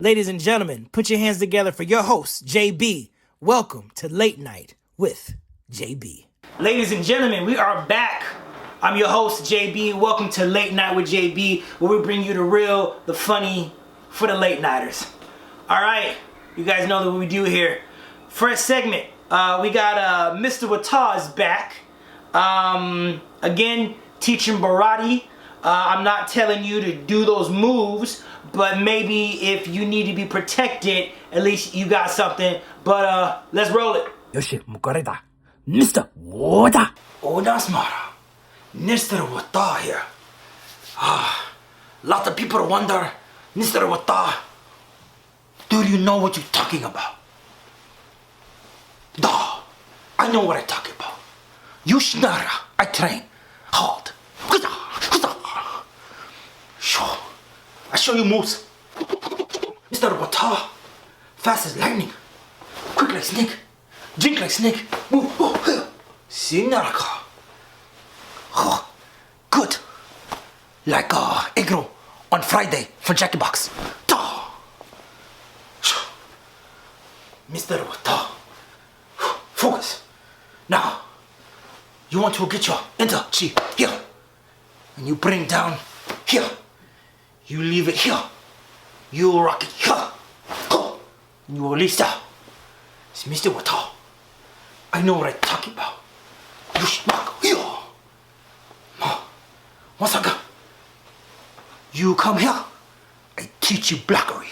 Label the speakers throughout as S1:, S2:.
S1: Ladies and gentlemen, put your hands together for your host, JB. Welcome to Late Night with JB. Ladies and gentlemen, we are back. I'm your host, JB. Welcome to Late Night with JB, where we bring you the real, the funny, for the late nighters. All right, you guys know what we do here. First segment, we got Mr. Wata is back. Again, teaching Barati. I'm not telling you to do those moves, but maybe if you need to be protected, at least you got something. But let's roll it. Yoshi, mukareta. Mr. Wata. Odasmara. Mr. Wata here. Lot of people wonder, Mr. Wata, do you know what you're talking about? Duh, I know what I'm talking about. You shnara, I train hard. I show you moves. Mr. Wata, fast as lightning, quick like snake, drink like snake. Move, Sinaraka. Good. Like egg roll on Friday from Jackie Box. Mr. Wata, focus. Now, you want to get your enter chi here, and you bring down here. You leave it here. You rock it here. And you release that. It's Mr. Wata. I know what I'm talking about. You rock here. Once again, you come here. I teach you blackery.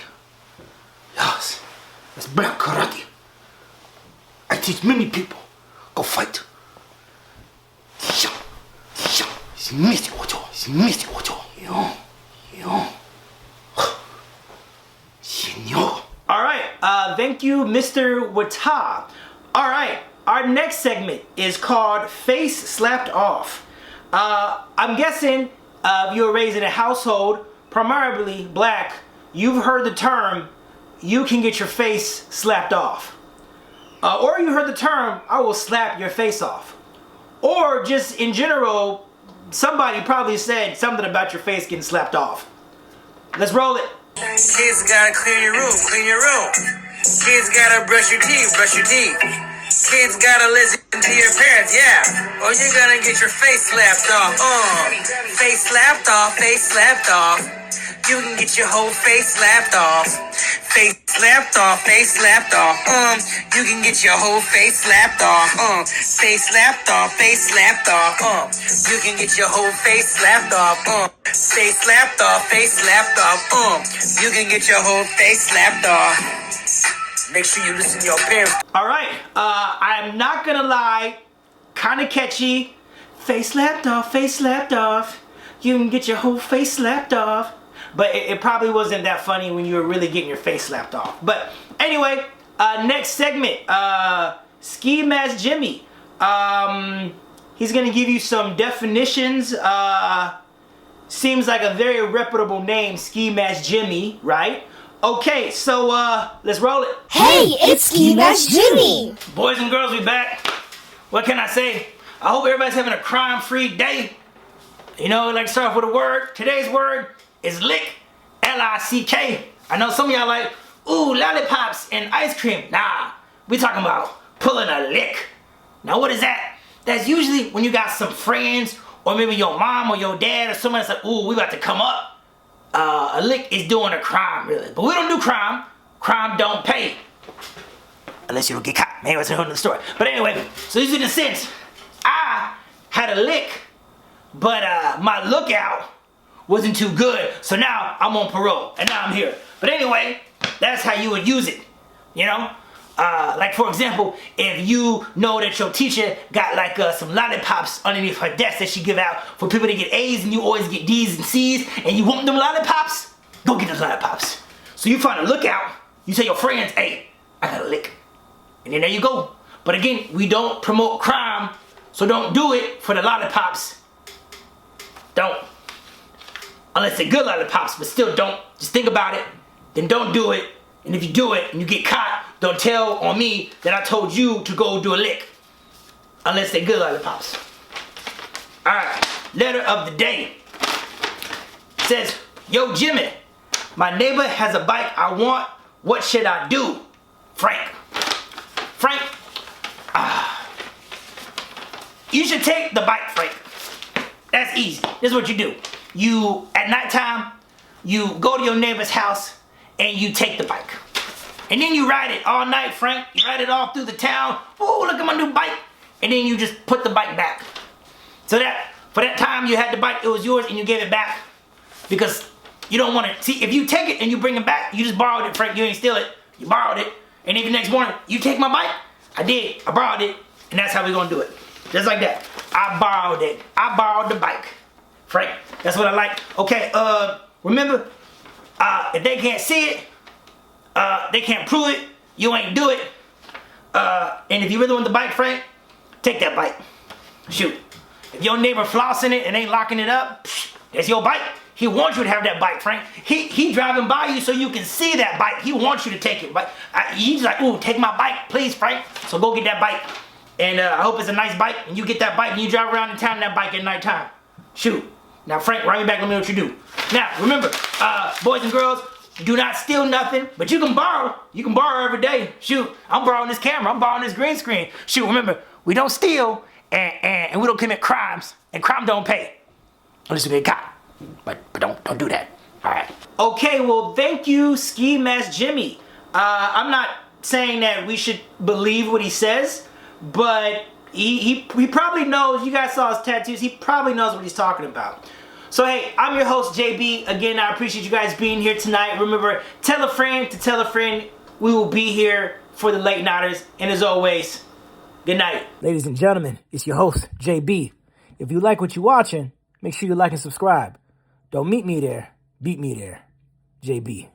S1: Yes, that's black karate. I teach many people. Go fight. It's Mr. Wata. It's Mr. Wata. All right, thank you, Mr. Wata. All right, our next segment is called Face Slapped Off. I'm guessing if you were raised in a household, primarily black, you've heard the term, you can get your face slapped off. Or you heard the term, I will slap your face off. Or just in general, somebody probably said something about your face getting slapped off. Let's roll it.
S2: Kids gotta clean your room, clean your room. Kids gotta brush your teeth, brush your teeth. Kids gotta listen to your parents, yeah. Or you're gonna get your face slapped off. Face slapped off, face slapped off. You can get your whole face slapped off. Face slapped off, face slapped off. You can get your whole face slapped off. Face slapped off, face slapped off. You can get your whole face slapped off. Face slapped off, face slapped off. You can get your whole face slapped off. Make sure you listen to your parents.
S1: All right, I'm not gonna lie, kind of catchy. Face slapped off, face slapped off. You can get your whole face slapped off. But it probably wasn't that funny when you were really getting your face slapped off. But anyway, next segment, Ski Mask Jimmy. He's gonna give you some definitions. Seems like a very reputable name, Ski Mask Jimmy, right? Okay, so let's roll it.
S3: Hey, it's Ski Mask Jimmy.
S1: Boys and girls, we back. What can I say? I hope everybody's having a crime-free day. You know, like start off with a word. Today's word is lick, L-I-C-K. I know some of y'all like, ooh, lollipops and ice cream. Nah, we talking about pulling a lick. Now what is that? That's usually when you got some friends or maybe your mom or your dad or someone that's like, ooh, we about to come up. A lick is doing a crime, really. But we don't do crime. Crime don't pay. Unless you don't get caught. Maybe that's a whole other story. But anyway, so this is in a sense, I had a lick, but my lookout wasn't too good, so now I'm on parole, and now I'm here. But anyway, that's how you would use it, you know? Like for example, if you know that your teacher got like some lollipops underneath her desk that she give out for people to get A's and you always get D's and C's, and you want them lollipops, go get those lollipops. So you find a lookout, you tell your friends, hey, I got a lick. And then there you go. But again, we don't promote crime, so don't do it for the lollipops. Don't. Unless they're good lollipops, but still don't. Just think about it, then don't do it. And if you do it and you get caught, don't tell on me that I told you to go do a lick. Unless they're good lollipops. Alright, letter of the day. It says, yo Jimmy, My neighbor has a bike I want. What should I do? Frank. Frank, you should take the bike, Frank. That's easy. This is what you do. You, at nighttime, you go to your neighbor's house and you take the bike. And then you ride it all night, Frank. You ride it all through the town. Oh, look at my new bike. And then you just put the bike back. So that, for that time you had the bike, it was yours and you gave it back. Because you don't want to, see, if you take it and you bring it back, you just borrowed it, Frank. You ain't steal it. You borrowed it. And then the next morning, you take my bike? I did. I borrowed it. And that's how we're going to do it. Just like that. I borrowed it. I borrowed the bike. Frank, that's what I like. Okay, remember, if they can't see it, they can't prove it, you ain't do it. And if you really want the bike, Frank, take that bike. Shoot. If your neighbor flossing it and ain't locking it up, that's your bike. He wants you to have that bike, Frank. He driving by you so you can see that bike. He wants you to take it. But he's like, ooh, take my bike, please, Frank. So go get that bike. And I hope it's a nice bike. And you get that bike and you drive around in town in that bike at nighttime. Shoot. Now, Frank, write me back. Let me know what you do. Now, remember, boys and girls, do not steal nothing. But you can borrow. You can borrow every day. Shoot, I'm borrowing this camera. I'm borrowing this green screen. Shoot, remember, we don't steal and we don't commit crimes. And crime don't pay. Unless you get caught. But don't do that. All right. Okay, well, thank you, Ski Mask Jimmy. I'm not saying that we should believe what he says, but he probably knows. You guys saw his tattoos. He probably knows what he's talking about. So, hey, I'm your host, JB. Again, I appreciate you guys being here tonight. Remember, tell a friend to tell a friend. We will be here for the late nighters. And as always, good night. Ladies and gentlemen, it's your host, JB. If you like what you're watching, make sure you like and subscribe. Don't meet me there. Beat me there. JB.